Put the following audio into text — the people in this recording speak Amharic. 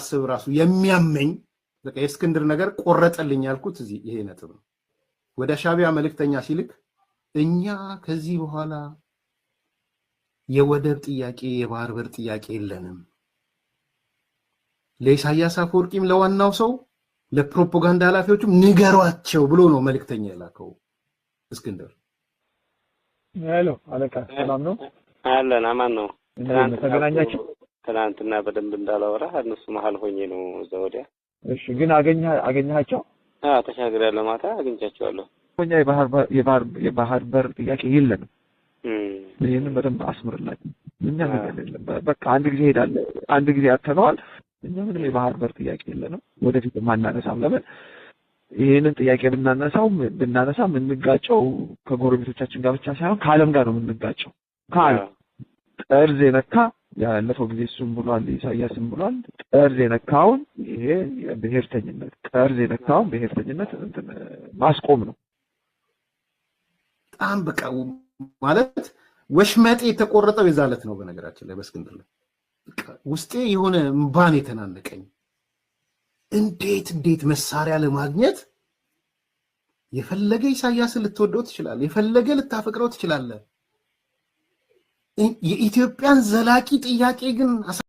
ሳስብ ራሱ የሚያመኝ በቃ የእስክንድር ነገር ቆረጠልኝ ያልኩት ይሄ ነጥብ ነው። ወደ ሻቢያ መልእክተኛ ሲልክ እኛ ከዚህ በኋላ የወደብ ጥያቄ የባህር በር ጥያቄ የለንም፣ ለኢሳያስ አፈወርቂም ለዋናው ሰው ለፕሮፓጋንዳ ኃላፊዎችም ንገሯቸው ብሎ ነው መልእክተኛ የላከው እስክንድር። ሄሎ አለቃ ሰላም ነው? አለን አማን ነው። ተገናኛችሁ? ትናንትና በደንብ እንዳላወራ እነሱ መሀል ሆኜ ነው እዛ ወዲያ። እሺ ግን አገኘሃቸው? ተሻግሬያለሁ። ማታ አግኝቻቸዋለሁ። እኛ የባህር በር ጥያቄ የለንም። ይሄንን በደንብ አስምርላችሁ። እኛ ነገር የለም። በቃ አንድ ጊዜ ሄዳለ፣ አንድ ጊዜ አተነዋል። እኛ ምንም የባህር በር ጥያቄ የለንም። ወደፊት ማናነሳም። ለምን ይሄንን ጥያቄ ብናነሳ የምንጋጨው ከጎረቤቶቻችን ጋር ብቻ ሳይሆን ከዓለም ጋር ነው የምንጋጨው። ከዓለም ጠርዝ የነካ ያለፈው ጊዜ እሱም ብሏል፣ ኢሳያስም ብሏል። ጠርዝ የነካውን ይሄ ብሔርተኝነት ጠርዝ የነካውን ብሔርተኝነት ማስቆም ነው። በጣም በቃ ማለት ወሽመጤ የተቆረጠው የዛለት ነው። በነገራችን ላይ በእስክንድር ላይ ውስጤ የሆነ እምባን የተናነቀኝ እንዴት መሳሪያ ለማግኘት የፈለገ ኢሳያስን ልትወደው ትችላለህ፣ የፈለገ ልታፈቅረው ትችላለህ። የኢትዮጵያን ዘላቂ ጥያቄ ግን